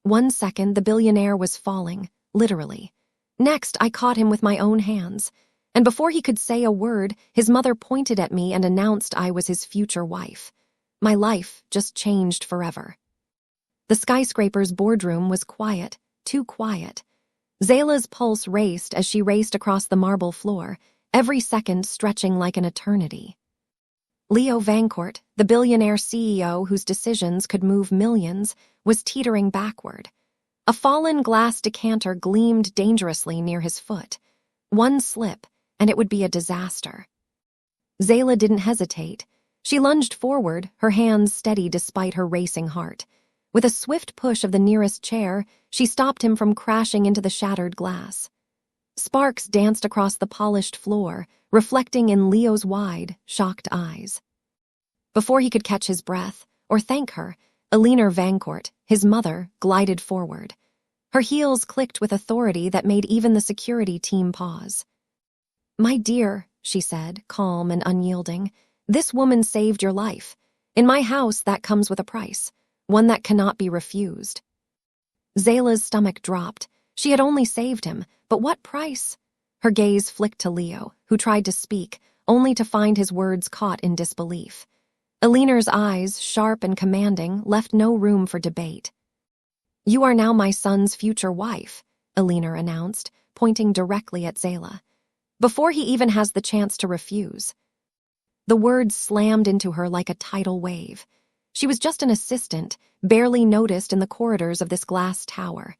1 second, the billionaire was falling, literally. Next, I caught him with my own hands. And before he could say a word, his mother pointed at me and announced I was his future wife. My life just changed forever. The skyscraper's boardroom was quiet, too quiet. Zayla's pulse raced as she raced across the marble floor, every second stretching like an eternity. Leo Vancourt, the billionaire CEO whose decisions could move millions, was teetering backward. A fallen glass decanter gleamed dangerously near his foot. One slip, and it would be a disaster. Zayla didn't hesitate. She lunged forward, her hands steady despite her racing heart. With a swift push of the nearest chair, she stopped him from crashing into the shattered glass. Sparks danced across the polished floor, reflecting in Leo's wide, shocked eyes. Before he could catch his breath, or thank her, Billionaire Vancourt, his mother, glided forward. Her heels clicked with authority that made even the security team pause. "My dear," she said, calm and unyielding, "this woman saved your life. In my house, that comes with a price, one that cannot be refused." Zayla's stomach dropped. She had only saved him, but what price? Her gaze flicked to Leo, who tried to speak, only to find his words caught in disbelief. Billionaire's eyes, sharp and commanding, left no room for debate. "You are now my son's future wife," Billionaire announced, pointing directly at Zayla. "Before he even has the chance to refuse." The words slammed into her like a tidal wave. She was just an assistant, barely noticed in the corridors of this glass tower.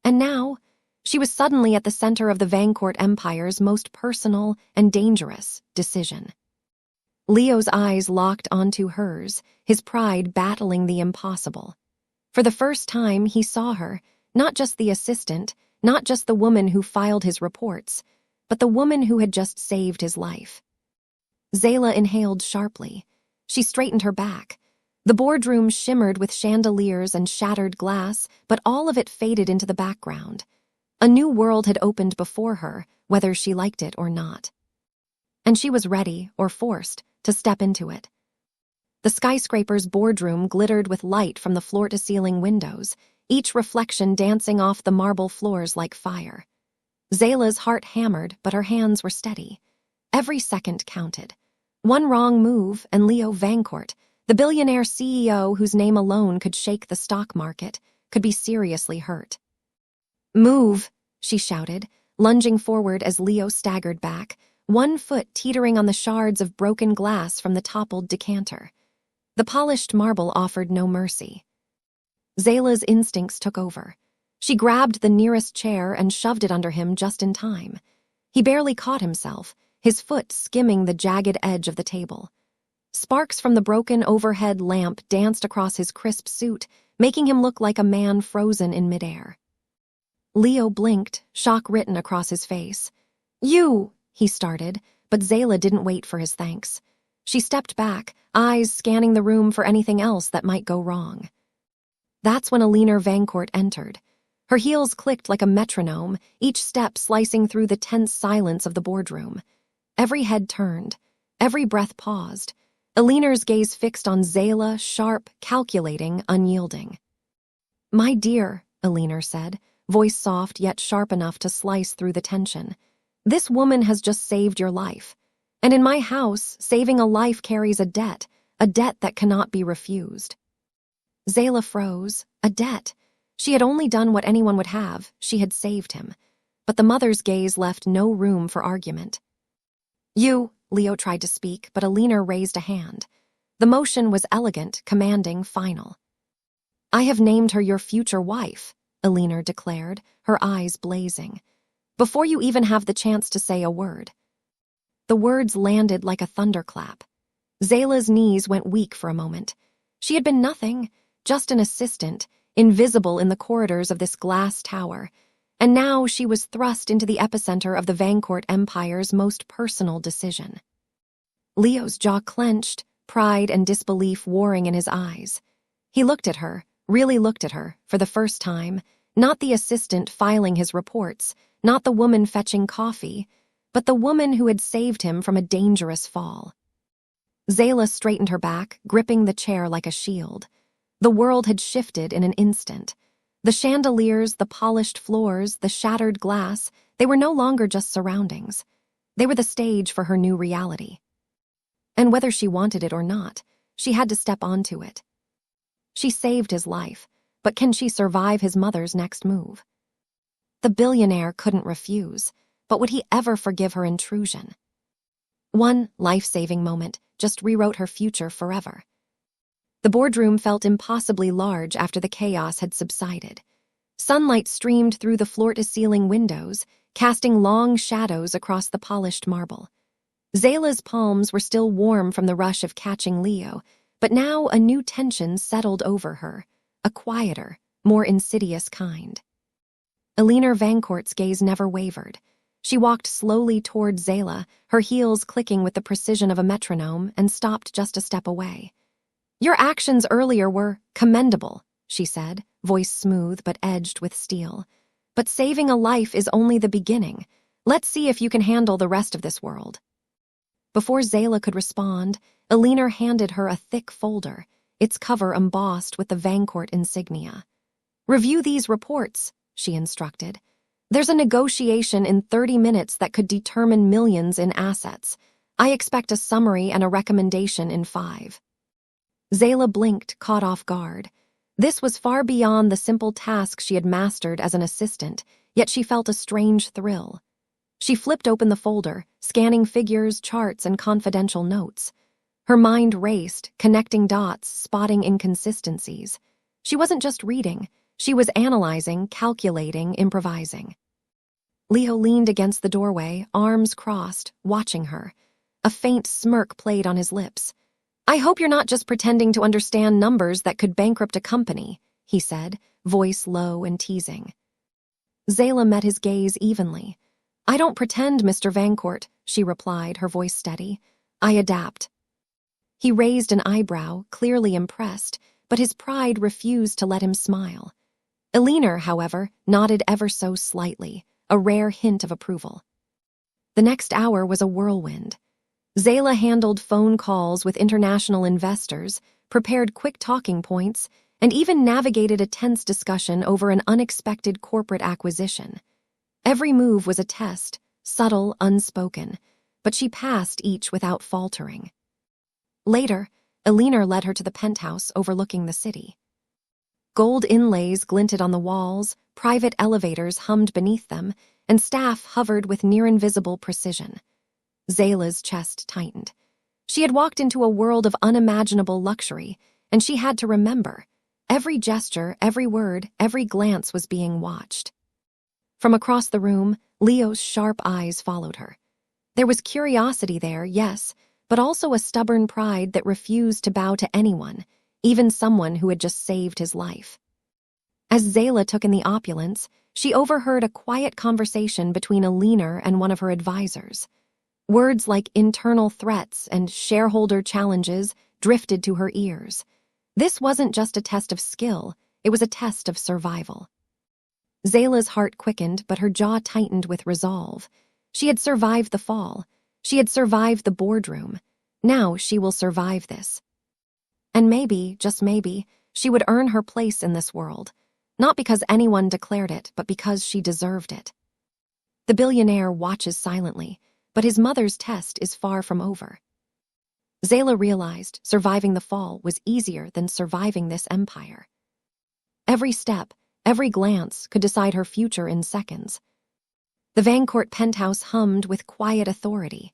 And now, she was suddenly at the center of the Vancourt Empire's most personal and dangerous decision. Leo's eyes locked onto hers, his pride battling the impossible. For the first time, he saw her, not just the assistant, not just the woman who filed his reports, but the woman who had just saved his life. Zayla inhaled sharply. She straightened her back. The boardroom shimmered with chandeliers and shattered glass, but all of it faded into the background. A new world had opened before her, whether she liked it or not. And she was ready, or forced, to step into it. The skyscraper's boardroom glittered with light from the floor-to-ceiling windows, each reflection dancing off the marble floors like fire. Zayla's heart hammered, but her hands were steady. Every second counted. One wrong move, and Leo Vancourt, the billionaire CEO whose name alone could shake the stock market, could be seriously hurt. "Move," she shouted, lunging forward as Leo staggered back, one foot teetering on the shards of broken glass from the toppled decanter. The polished marble offered no mercy. Zayla's instincts took over. She grabbed the nearest chair and shoved it under him just in time. He barely caught himself, his foot skimming the jagged edge of the table. Sparks from the broken overhead lamp danced across his crisp suit, making him look like a man frozen in midair. Leo blinked, shock written across his face. "You!" he started, but Zayla didn't wait for his thanks. She stepped back, eyes scanning the room for anything else that might go wrong. That's when Billionaire Vancourt entered. Her heels clicked like a metronome, each step slicing through the tense silence of the boardroom. Every head turned, every breath paused. Billionaire's gaze fixed on Zayla, sharp, calculating, unyielding. "My dear," Billionaire said, voice soft yet sharp enough to slice through the tension. "This woman has just saved your life. And in my house, saving a life carries a debt that cannot be refused." Zayla froze. A debt. She had only done what anyone would have. She had saved him. But the mother's gaze left no room for argument. "You," Leo tried to speak, but Billionaire raised a hand. The motion was elegant, commanding, final. "I have named her your future wife," Billionaire declared, her eyes blazing. "Before you even have the chance to say a word." The words landed like a thunderclap. Zayla's knees went weak for a moment. She had been nothing, just an assistant, invisible in the corridors of this glass tower, and now she was thrust into the epicenter of the Vancourt Empire's most personal decision. Leo's jaw clenched, pride and disbelief warring in his eyes. He looked at her, really looked at her, for the first time, not the assistant filing his reports, not the woman fetching coffee, but the woman who had saved him from a dangerous fall. Zayla straightened her back, gripping the chair like a shield. The world had shifted in an instant. The chandeliers, the polished floors, the shattered glass, they were no longer just surroundings. They were the stage for her new reality. And whether she wanted it or not, she had to step onto it. She saved his life, but can she survive his mother's next move? The billionaire couldn't refuse, but would he ever forgive her intrusion? One life-saving moment just rewrote her future forever. The boardroom felt impossibly large after the chaos had subsided. Sunlight streamed through the floor-to-ceiling windows, casting long shadows across the polished marble. Zayla's palms were still warm from the rush of catching Leo, but now a new tension settled over her, a quieter, more insidious kind. Eleanor Vancourt's gaze never wavered. She walked slowly toward Zayla, her heels clicking with the precision of a metronome, and stopped just a step away. "Your actions earlier were commendable," she said, voice smooth but edged with steel. "But saving a life is only the beginning. Let's see if you can handle the rest of this world." Before Zayla could respond, Eleanor handed her a thick folder, its cover embossed with the Vancourt insignia. "Review these reports," she instructed. "There's a negotiation in 30 minutes that could determine millions in assets. I expect a summary and a recommendation in 5. Zayla blinked, caught off guard. This was far beyond the simple task she had mastered as an assistant, yet she felt a strange thrill. She flipped open the folder, scanning figures, charts, and confidential notes. Her mind raced, connecting dots, spotting inconsistencies. She wasn't just reading. She was analyzing, calculating, improvising. Leo leaned against the doorway, arms crossed, watching her. A faint smirk played on his lips. "I hope you're not just pretending to understand numbers that could bankrupt a company," he said, voice low and teasing. Zayla met his gaze evenly. "I don't pretend, Mr. Vancourt," she replied, her voice steady. "I adapt." He raised an eyebrow, clearly impressed, but his pride refused to let him smile. Eleanor, however, nodded ever so slightly, a rare hint of approval. The next hour was a whirlwind. Zayla handled phone calls with international investors, prepared quick talking points, and even navigated a tense discussion over an unexpected corporate acquisition. Every move was a test, subtle, unspoken, but she passed each without faltering. Later, Eleanor led her to the penthouse overlooking the city. Gold inlays glinted on the walls, private elevators hummed beneath them, and staff hovered with near-invisible precision. Zayla's chest tightened. She had walked into a world of unimaginable luxury, and she had to remember. Every gesture, every word, every glance was being watched. From across the room, Leo's sharp eyes followed her. There was curiosity there, yes, but also a stubborn pride that refused to bow to anyone, even someone who had just saved his life. As Zayla took in the opulence, she overheard a quiet conversation between Eleanor and one of her advisors. Words like internal threats and shareholder challenges drifted to her ears. This wasn't just a test of skill, it was a test of survival. Zayla's heart quickened, but her jaw tightened with resolve. She had survived the fall. She had survived the boardroom. Now she will survive this. And maybe, just maybe, she would earn her place in this world. Not because anyone declared it, but because she deserved it. The billionaire watches silently, but his mother's test is far from over. Zayla realized surviving the fall was easier than surviving this empire. Every step, every glance could decide her future in seconds. The Vancourt penthouse hummed with quiet authority.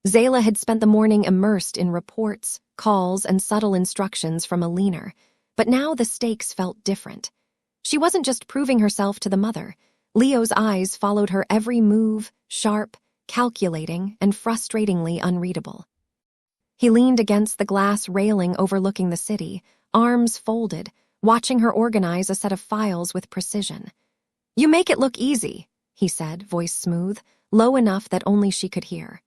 Zayla had spent the morning immersed in reports, calls, and subtle instructions from Eleanor, but now the stakes felt different. She wasn't just proving herself to the mother. Leo's eyes followed her every move, sharp, calculating, and frustratingly unreadable. He leaned against the glass railing overlooking the city, arms folded, watching her organize a set of files with precision. "You make it look easy," he said, voice smooth, low enough that only she could hear.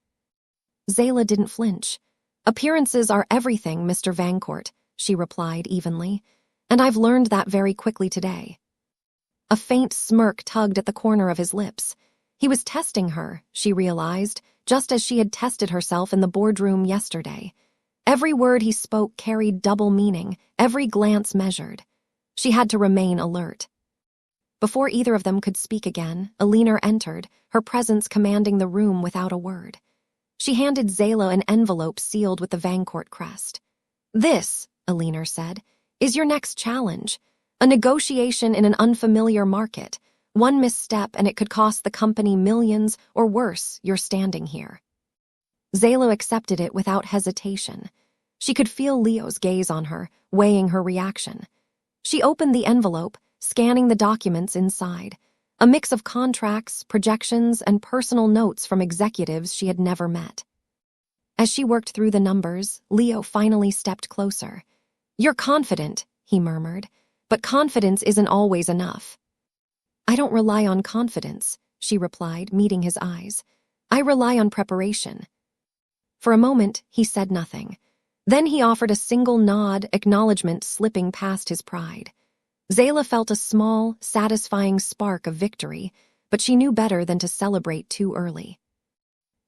Zayla didn't flinch. "Appearances are everything, Mr. Vancourt," she replied evenly, "and I've learned that very quickly today." A faint smirk tugged at the corner of his lips. He was testing her, she realized, just as she had tested herself in the boardroom yesterday. Every word he spoke carried double meaning, every glance measured. She had to remain alert. Before either of them could speak again, Alina entered, her presence commanding the room without a word. She handed Zayla an envelope sealed with the Vancourt crest. "This," Alina said, "is your next challenge. A negotiation in an unfamiliar market. One misstep and it could cost the company millions, or worse, you're standing here." Zayla accepted it without hesitation. She could feel Leo's gaze on her, weighing her reaction. She opened the envelope, scanning the documents inside. A mix of contracts, projections, and personal notes from executives she had never met. As she worked through the numbers, Leo finally stepped closer. "You're confident," he murmured, "but confidence isn't always enough." "I don't rely on confidence," she replied, meeting his eyes. "I rely on preparation." For a moment, he said nothing. Then he offered a single nod, acknowledgement slipping past his pride. Zayla felt a small, satisfying spark of victory, but she knew better than to celebrate too early.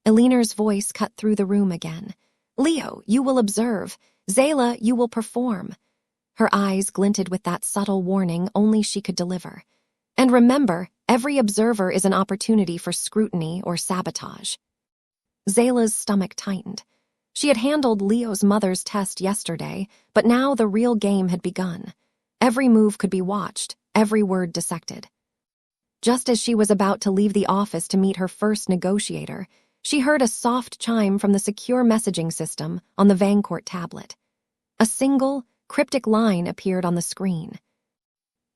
Alina's voice cut through the room again. "Leo, you will observe. Zayla, you will perform." Her eyes glinted with that subtle warning only she could deliver. "And remember, every observer is an opportunity for scrutiny or sabotage." Zayla's stomach tightened. She had handled Leo's mother's test yesterday, but now the real game had begun. Every move could be watched, every word dissected. Just as she was about to leave the office to meet her first negotiator, she heard a soft chime from the secure messaging system on the Vancourt tablet. A single, cryptic line appeared on the screen.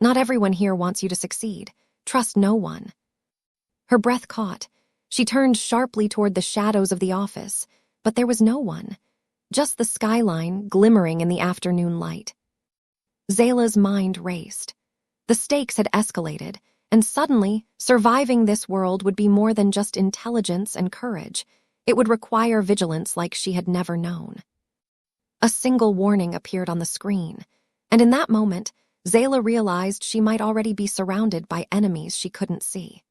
"Not everyone here wants you to succeed. Trust no one." Her breath caught. She turned sharply toward the shadows of the office, but there was no one. Just the skyline glimmering in the afternoon light. Zayla's mind raced. The stakes had escalated, and suddenly, surviving this world would be more than just intelligence and courage. It would require vigilance like she had never known. A single warning appeared on the screen, and in that moment, Zayla realized she might already be surrounded by enemies she couldn't see.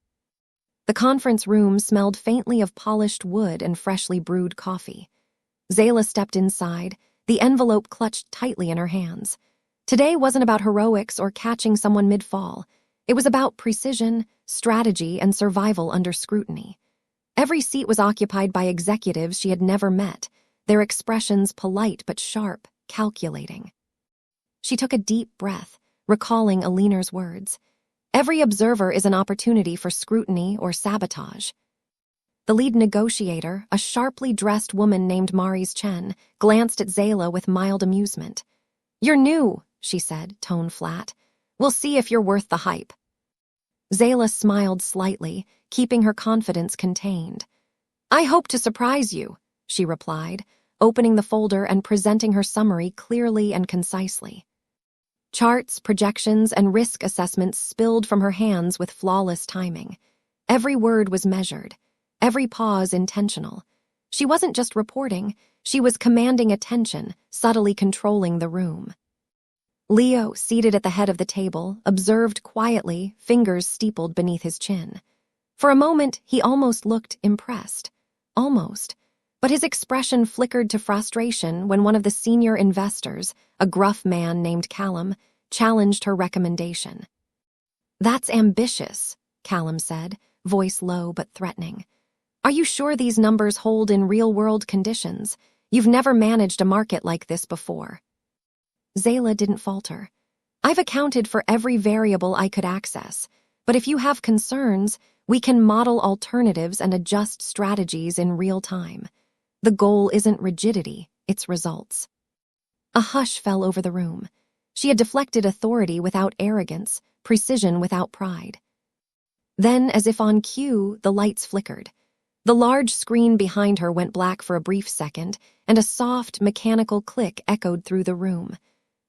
The conference room smelled faintly of polished wood and freshly brewed coffee. Zayla stepped inside, the envelope clutched tightly in her hands. Today wasn't about heroics or catching someone mid-fall. It was about precision, strategy, and survival under scrutiny. Every seat was occupied by executives she had never met, their expressions polite but sharp, calculating. She took a deep breath, recalling Alina's words. Every observer is an opportunity for scrutiny or sabotage. The lead negotiator, a sharply dressed woman named Maurice Chen, glanced at Zayla with mild amusement. "You're new," she said, tone flat. "We'll see if you're worth the hype." Zayla smiled slightly, keeping her confidence contained. "I hope to surprise you," she replied, opening the folder and presenting her summary clearly and concisely. Charts, projections, and risk assessments spilled from her hands with flawless timing. Every word was measured, every pause intentional. She wasn't just reporting, she was commanding attention, subtly controlling the room. Leo, seated at the head of the table, observed quietly, fingers steepled beneath his chin. For a moment, he almost looked impressed. Almost. But his expression flickered to frustration when one of the senior investors, a gruff man named Callum, challenged her recommendation. "That's ambitious," Callum said, voice low but threatening. "Are you sure these numbers hold in real-world conditions? You've never managed a market like this before." Zayla didn't falter. "I've accounted for every variable I could access, but if you have concerns, we can model alternatives and adjust strategies in real time. The goal isn't rigidity, it's results." A hush fell over the room. She had deflected authority without arrogance, precision without pride. Then, as if on cue, the lights flickered. The large screen behind her went black for a brief second, and a soft, mechanical click echoed through the room.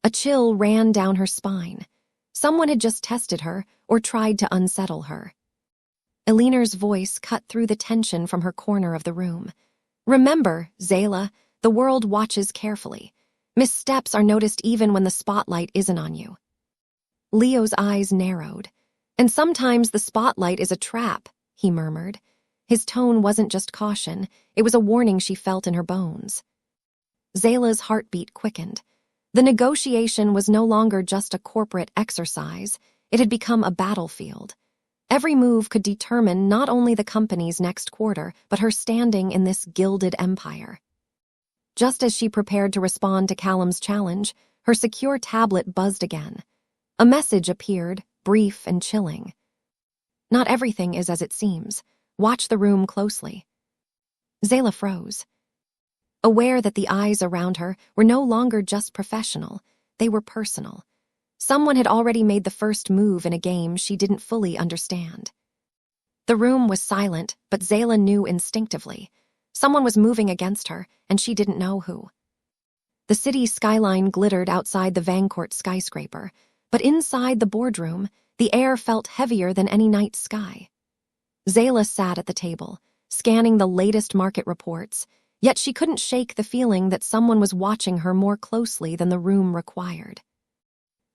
A chill ran down her spine. Someone had just tested her or tried to unsettle her. Alina's voice cut through the tension from her corner of the room. "Remember, Zayla, the world watches carefully. Missteps are noticed even when the spotlight isn't on you." Leo's eyes narrowed. "And sometimes the spotlight is a trap," he murmured. His tone wasn't just caution, it was a warning she felt in her bones. Zayla's heartbeat quickened. The negotiation was no longer just a corporate exercise, It had become a battlefield. Every move could determine not only the company's next quarter, but her standing in this gilded empire. Just as she prepared to respond to Callum's challenge, her secure tablet buzzed again. A message appeared, brief and chilling. Not everything is as it seems. Watch the room closely. Zayla froze. Aware that the eyes around her were no longer just professional, they were personal. Someone had already made the first move in a game she didn't fully understand. The room was silent, but Zayla knew instinctively. Someone was moving against her, and she didn't know who. The city's skyline glittered outside the Vancourt skyscraper, but inside the boardroom, the air felt heavier than any night sky. Zayla sat at the table, scanning the latest market reports, yet she couldn't shake the feeling that someone was watching her more closely than the room required.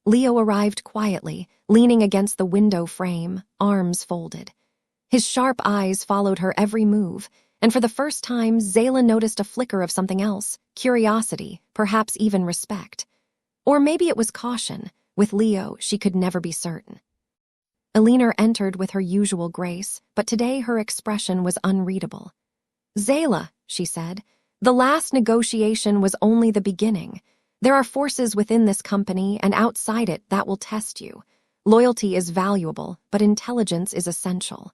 Leo arrived quietly, leaning against the window frame, arms folded. His sharp eyes followed her every move, and for the first time, Zayla noticed a flicker of something else, curiosity, perhaps even respect. Or maybe it was caution. With Leo, she could never be certain. Eleanor entered with her usual grace, but today her expression was unreadable. "Zayla," she said, "the last negotiation was only the beginning. There are forces within this company and outside it that will test you. Loyalty is valuable, but intelligence is essential."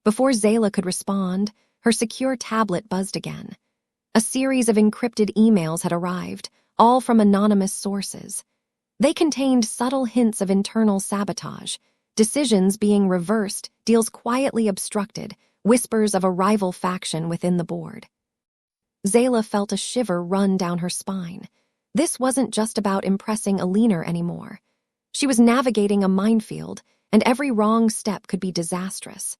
Before Zayla could respond, her secure tablet buzzed again. A series of encrypted emails had arrived, all from anonymous sources. They contained subtle hints of internal sabotage, decisions being reversed, deals quietly obstructed, whispers of a rival faction within the board. Zayla felt a shiver run down her spine. This wasn't just about impressing Eleanor anymore. She was navigating a minefield, and every wrong step could be disastrous.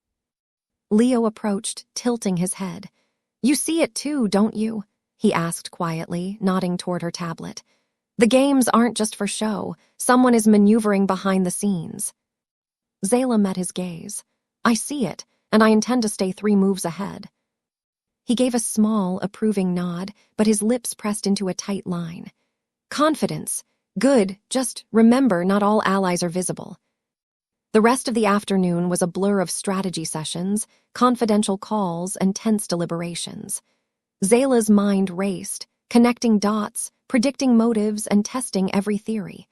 Leo approached, tilting his head. "You see it too, don't you?" he asked quietly, nodding toward her tablet. "The games aren't just for show. Someone is maneuvering behind the scenes." Zayla met his gaze. "I see it, and I intend to stay 3 moves ahead." He gave a small, approving nod, but his lips pressed into a tight line. "Confidence. Good, just remember not all allies are visible." The rest of the afternoon was a blur of strategy sessions, confidential calls, and tense deliberations. Zayla's mind raced, connecting dots, predicting motives, and testing every theory.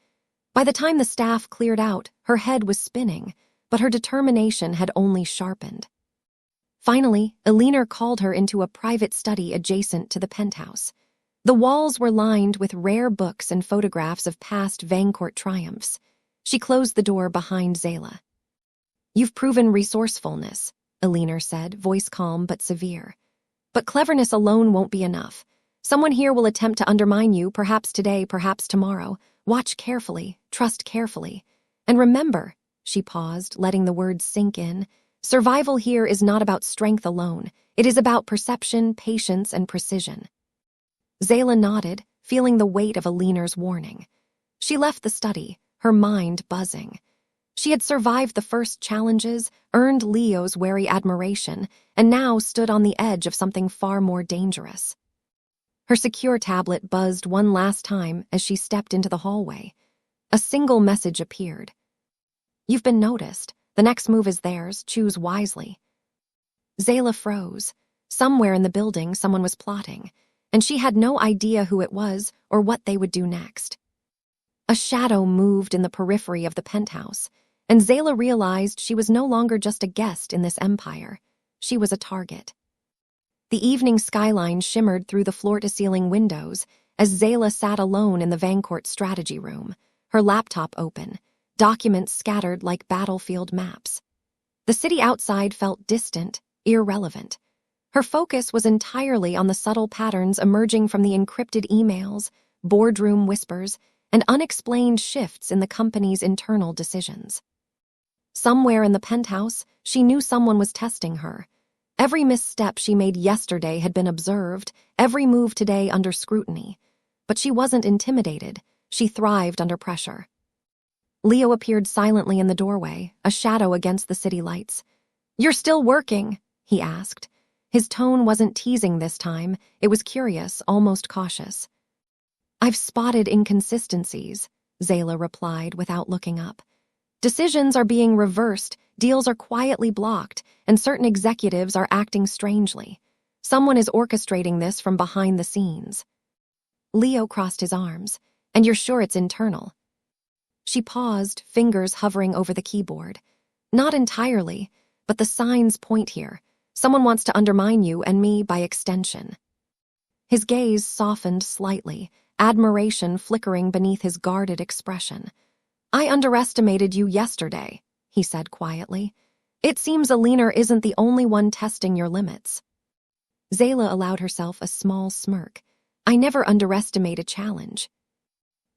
By the time the staff cleared out, her head was spinning, but her determination had only sharpened. Finally, Eleanor called her into a private study adjacent to the penthouse. The walls were lined with rare books and photographs of past Vancourt triumphs. She closed the door behind Zayla. "You've proven resourcefulness," Eleanor said, voice calm but severe. "But cleverness alone won't be enough. Someone here will attempt to undermine you, perhaps today, perhaps tomorrow. Watch carefully, trust carefully. And remember," she paused, letting the words sink in, "survival here is not about strength alone. It is about perception, patience, and precision." Zayla nodded, feeling the weight of Eleanor's warning. She left the study, her mind buzzing. She had survived the first challenges, earned Leo's wary admiration, and now stood on the edge of something far more dangerous. Her secure tablet buzzed one last time as she stepped into the hallway. A single message appeared. "You've been noticed. The next move is theirs. Choose wisely." Zayla froze. Somewhere in the building, someone was plotting, and she had no idea who it was or what they would do next. A shadow moved in the periphery of the penthouse, and Zayla realized she was no longer just a guest in this empire. She was a target. The evening skyline shimmered through the floor-to-ceiling windows as Zayla sat alone in the Vancourt strategy room, her laptop open, documents scattered like battlefield maps. The city outside felt distant, irrelevant. Her focus was entirely on the subtle patterns emerging from the encrypted emails, boardroom whispers, and unexplained shifts in the company's internal decisions. Somewhere in the penthouse, she knew someone was testing her. Every misstep she made yesterday had been observed, every move today under scrutiny. But she wasn't intimidated. She thrived under pressure. Leo appeared silently in the doorway, a shadow against the city lights. "You're still working?" he asked. His tone wasn't teasing this time. It was curious, almost cautious. "I've spotted inconsistencies," Zayla replied without looking up. Decisions are being reversed, deals are quietly blocked, and certain executives are acting strangely. Someone is orchestrating this from behind the scenes. Leo crossed his arms. And you're sure it's internal? She paused, fingers hovering over the keyboard. Not entirely, but the signs point here. Someone wants to undermine you and me by extension. His gaze softened slightly, admiration flickering beneath his guarded expression. I underestimated you yesterday, he said quietly. It seems Alina isn't the only one testing your limits. Zayla allowed herself a small smirk. I never underestimate a challenge.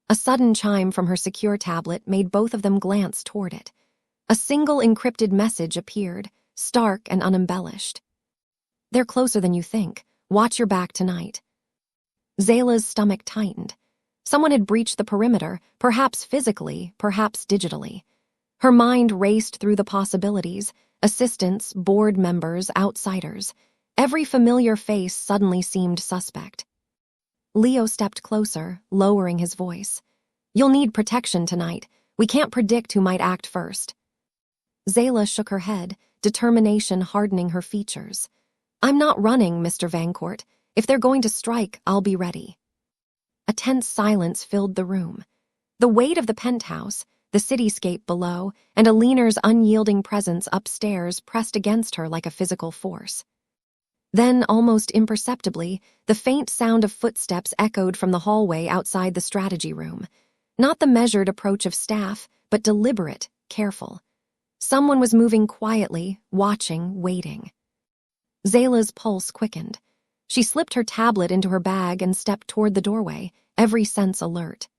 A sudden chime from her secure tablet made both of them glance toward it. A single encrypted message appeared, stark and unembellished. They're closer than you think. Watch your back tonight. Zayla's stomach tightened. Someone had breached the perimeter, perhaps physically, perhaps digitally. Her mind raced through the possibilities: assistants, board members, outsiders. Every familiar face suddenly seemed suspect. Leo stepped closer, lowering his voice. You'll need protection tonight. We can't predict who might act first. Zayla shook her head, determination hardening her features. I'm not running, Mr. Vancourt. If they're going to strike, I'll be ready. A tense silence filled the room. The weight of the penthouse, the cityscape below, and Alina's unyielding presence upstairs pressed against her like a physical force. Then, almost imperceptibly, the faint sound of footsteps echoed from the hallway outside the strategy room. Not the measured approach of staff, but deliberate, careful. Someone was moving quietly, watching, waiting. Zayla's pulse quickened. She slipped her tablet into her bag and stepped toward the doorway, every sense alert.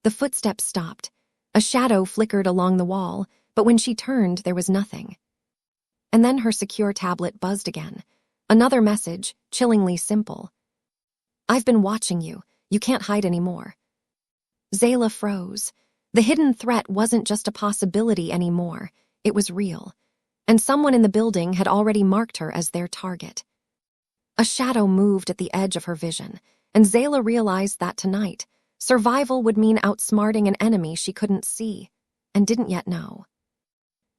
The footsteps stopped. A shadow flickered along the wall, but when she turned, there was nothing. And then her secure tablet buzzed again. Another message, chillingly simple. I've been watching you. You can't hide anymore. Zayla froze. The hidden threat wasn't just a possibility anymore. It was real. And someone in the building had already marked her as their target. A shadow moved at the edge of her vision, and Zayla realized that tonight, survival would mean outsmarting an enemy she couldn't see, and didn't yet know.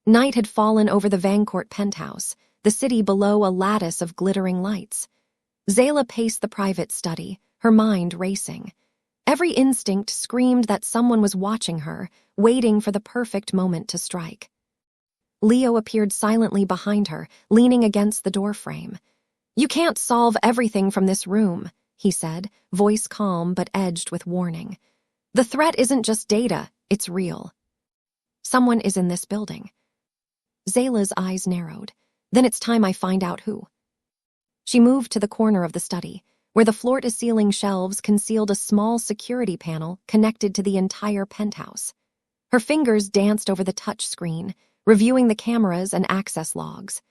Night had fallen over the Vancourt penthouse, the city below a lattice of glittering lights. Zayla paced the private study, her mind racing. Every instinct screamed that someone was watching her, waiting for the perfect moment to strike. Leo appeared silently behind her, leaning against the doorframe. You can't solve everything from this room, he said, voice calm but edged with warning. The threat isn't just data, it's real. Someone is in this building. Zayla's eyes narrowed. Then it's time I find out who. She moved to the corner of the study, where the floor-to-ceiling shelves concealed a small security panel connected to the entire penthouse. Her fingers danced over the touch screen, reviewing the cameras and access logs.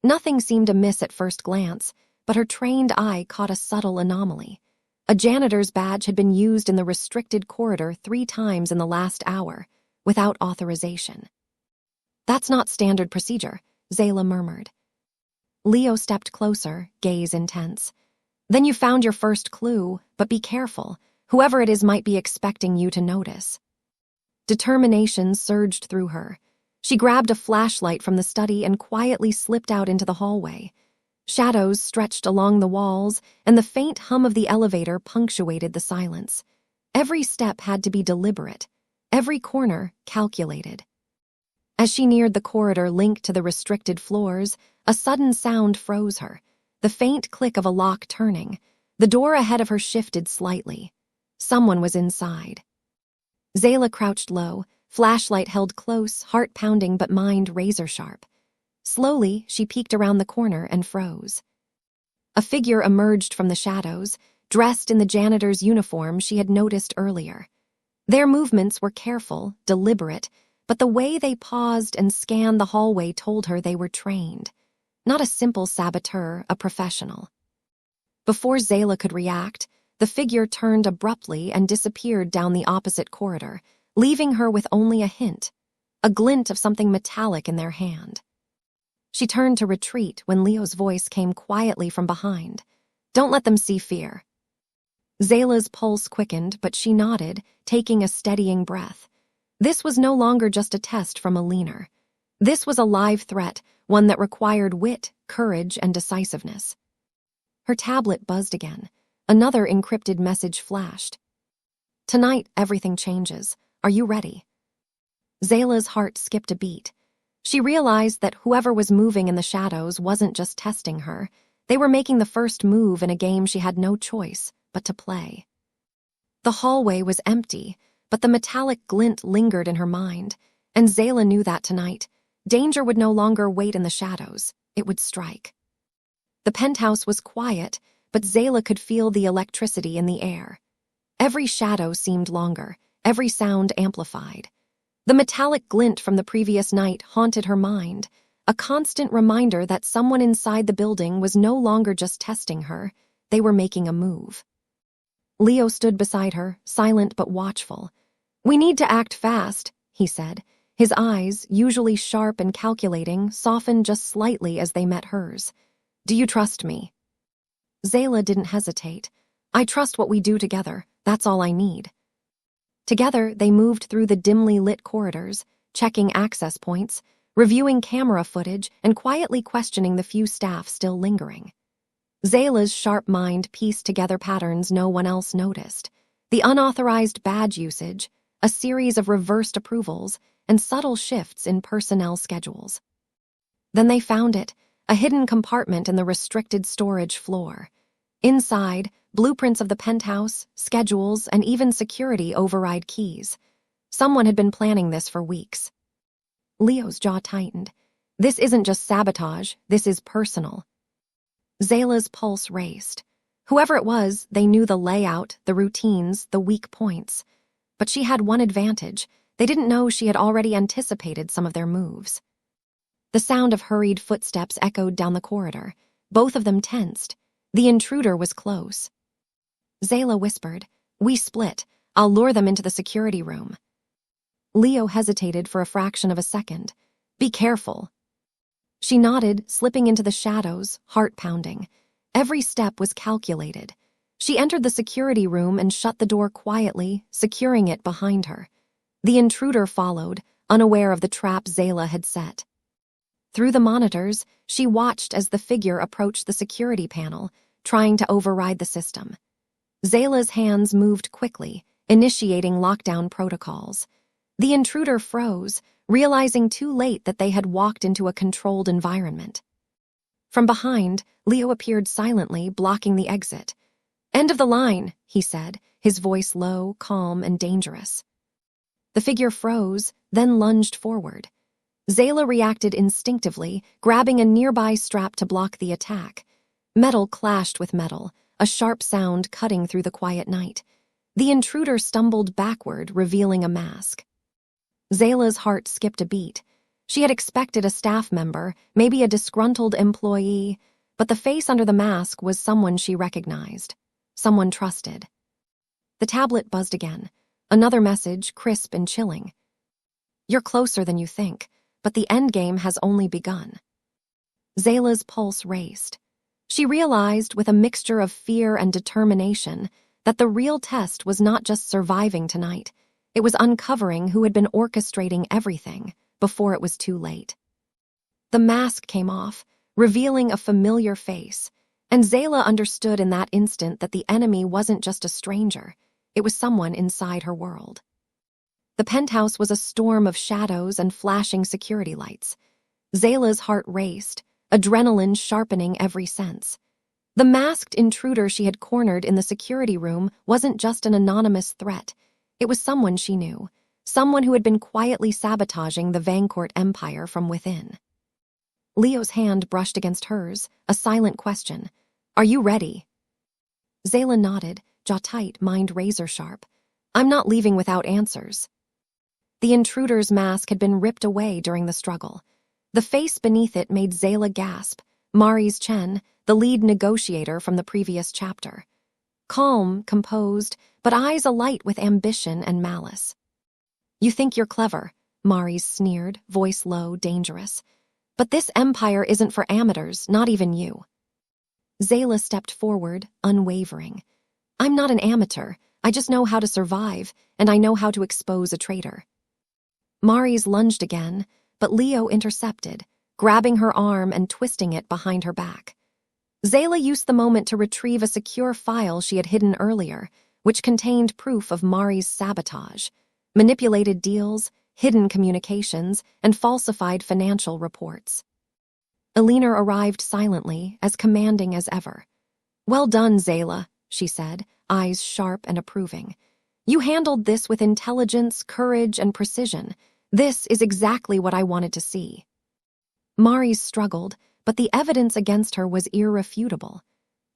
Nothing seemed amiss at first glance, but her trained eye caught a subtle anomaly. A janitor's badge had been used in the restricted corridor 3 times in the last hour, without authorization. That's not standard procedure, Zayla murmured. Leo stepped closer, gaze intense. Then you found your first clue, but be careful. Whoever it is might be expecting you to notice. Determination surged through her. She grabbed a flashlight from the study and quietly slipped out into the hallway. Shadows stretched along the walls, and the faint hum of the elevator punctuated the silence. Every step had to be deliberate, every corner calculated. As she neared the corridor linked to the restricted floors, a sudden sound froze her, the faint click of a lock turning. The door ahead of her shifted slightly. Someone was inside. Zayla crouched low, flashlight held close, heart pounding but mind razor-sharp. Slowly, she peeked around the corner and froze. A figure emerged from the shadows, dressed in the janitor's uniform she had noticed earlier. Their movements were careful, deliberate, but the way they paused and scanned the hallway told her they were trained. Not a simple saboteur, a professional. Before Zayla could react, the figure turned abruptly and disappeared down the opposite corridor, leaving her with only a hint, a glint of something metallic in their hand. She turned to retreat when Leo's voice came quietly from behind. Don't let them see fear. Zayla's pulse quickened, but she nodded, taking a steadying breath. This was no longer just a test from a leaner. This was a live threat, one that required wit, courage, and decisiveness. Her tablet buzzed again. Another encrypted message flashed. "Tonight, everything changes. Are you ready?" Zayla's heart skipped a beat. She realized that whoever was moving in the shadows wasn't just testing her. They were making the first move in a game she had no choice but to play. The hallway was empty, but the metallic glint lingered in her mind, and Zayla knew that tonight, danger would no longer wait in the shadows. It would strike. The penthouse was quiet, but Zayla could feel the electricity in the air. Every shadow seemed longer, every sound amplified. The metallic glint from the previous night haunted her mind, a constant reminder that someone inside the building was no longer just testing her, they were making a move. Leo stood beside her, silent but watchful. "We need to act fast," he said. His eyes, usually sharp and calculating, softened just slightly as they met hers. "Do you trust me?" Zayla didn't hesitate. "I trust what we do together. That's all I need." Together, they moved through the dimly lit corridors, checking access points, reviewing camera footage, and quietly questioning the few staff still lingering. Zayla's sharp mind pieced together patterns no one else noticed. The unauthorized badge usage, a series of reversed approvals, and subtle shifts in personnel schedules. Then they found it, a hidden compartment in the restricted storage floor. Inside, blueprints of the penthouse, schedules, and even security override keys. Someone had been planning this for weeks. Leo's jaw tightened. This isn't just sabotage, this is personal. Zayla's pulse raced. Whoever it was, they knew the layout, the routines, the weak points. But she had one advantage. They didn't know she had already anticipated some of their moves. The sound of hurried footsteps echoed down the corridor. Both of them tensed. The intruder was close. Zayla whispered, "We split. I'll lure them into the security room." Leo hesitated for a fraction of a second. "Be careful." She nodded, slipping into the shadows, heart pounding. Every step was calculated. She entered the security room and shut the door quietly, securing it behind her. The intruder followed, unaware of the trap Zayla had set. Through the monitors, she watched as the figure approached the security panel, trying to override the system. Zayla's hands moved quickly, initiating lockdown protocols. The intruder froze, realizing too late that they had walked into a controlled environment. From behind, Leo appeared silently, blocking the exit. "End of the line," he said, his voice low, calm, and dangerous. The figure froze, then lunged forward. Zayla reacted instinctively, grabbing a nearby strap to block the attack. Metal clashed with metal, a sharp sound cutting through the quiet night. The intruder stumbled backward, revealing a mask. Zayla's heart skipped a beat. She had expected a staff member, maybe a disgruntled employee, but the face under the mask was someone she recognized, someone trusted. The tablet buzzed again. Another message, crisp and chilling. "You're closer than you think, but the endgame has only begun." Zayla's pulse raced. She realized, with a mixture of fear and determination, that the real test was not just surviving tonight. It was uncovering who had been orchestrating everything before it was too late. The mask came off, revealing a familiar face, and Zayla understood in that instant that the enemy wasn't just a stranger. It was someone inside her world. The penthouse was a storm of shadows and flashing security lights. Zayla's heart raced, adrenaline sharpening every sense. The masked intruder she had cornered in the security room wasn't just an anonymous threat. It was someone she knew, someone who had been quietly sabotaging the Vancourt Empire from within. Leo's hand brushed against hers, a silent question. "Are you ready?" Zayla nodded, jaw tight, mind razor sharp. "I'm not leaving without answers." The intruder's mask had been ripped away during the struggle. The face beneath it made Zayla gasp, Maurice Chen, the lead negotiator from the previous chapter. Calm, composed, but eyes alight with ambition and malice. "You think you're clever," Maurice sneered, voice low, dangerous. "But this empire isn't for amateurs, not even you." Zayla stepped forward, unwavering. "I'm not an amateur. I just know how to survive, and I know how to expose a traitor." Maris lunged again, but Leo intercepted, grabbing her arm and twisting it behind her back. Zayla used the moment to retrieve a secure file she had hidden earlier, which contained proof of Mari's sabotage, manipulated deals, hidden communications, and falsified financial reports. Alina arrived silently, as commanding as ever. "Well done, Zayla," she said, eyes sharp and approving. "You handled this with intelligence, courage, and precision. This is exactly what I wanted to see." Maris struggled, but the evidence against her was irrefutable.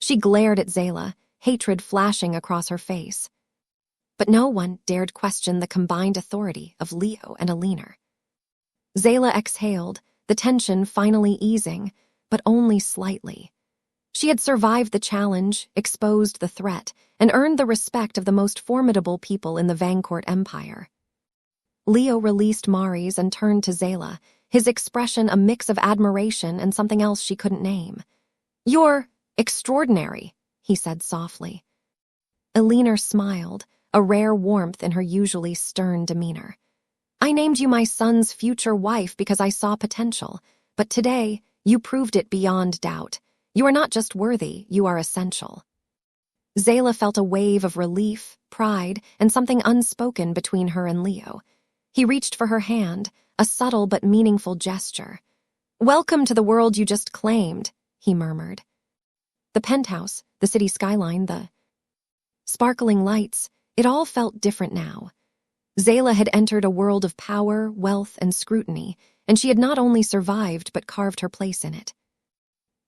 She glared at Zayla, hatred flashing across her face. But no one dared question the combined authority of Leo and Alina. Zayla exhaled, the tension finally easing, but only slightly. She had survived the challenge, exposed the threat, and earned the respect of the most formidable people in the Vancourt Empire. Leo released Maris and turned to Zayla, his expression a mix of admiration and something else she couldn't name. "You're extraordinary," he said softly. Alina smiled, a rare warmth in her usually stern demeanor. "I named you my son's future wife because I saw potential, but today you proved it beyond doubt. You are not just worthy, you are essential." Zayla felt a wave of relief, pride, and something unspoken between her and Leo. He reached for her hand, a subtle but meaningful gesture. "Welcome to the world you just claimed," he murmured. The penthouse, the city skyline, the sparkling lights, it all felt different now. Zayla had entered a world of power, wealth, and scrutiny, and she had not only survived but carved her place in it.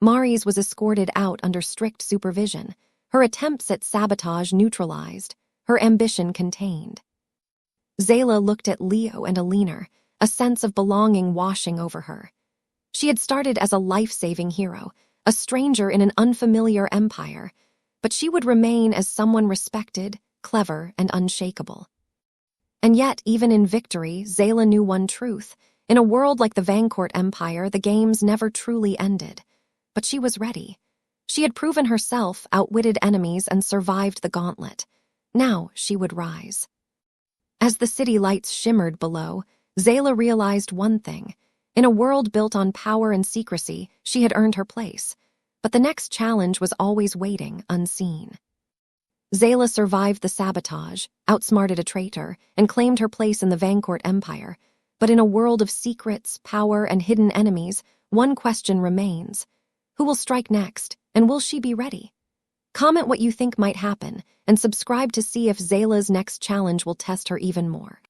Maris was escorted out under strict supervision, her attempts at sabotage neutralized, her ambition contained. Zayla looked at Leo and Alina, a sense of belonging washing over her. She had started as a life-saving hero, a stranger in an unfamiliar empire, but she would remain as someone respected, clever, and unshakable. And yet, even in victory, Zayla knew one truth. In a world like the Vancourt Empire, the games never truly ended. But she was ready. She had proven herself, outwitted enemies, and survived the gauntlet. Now she would rise. As the city lights shimmered below, Zayla realized one thing. In a world built on power and secrecy, she had earned her place. But the next challenge was always waiting, unseen. Zayla survived the sabotage, outsmarted a traitor, and claimed her place in the Vancourt Empire. But in a world of secrets, power, and hidden enemies, one question remains. Who will strike next, and will she be ready? Comment what you think might happen, and subscribe to see if Zayla's next challenge will test her even more.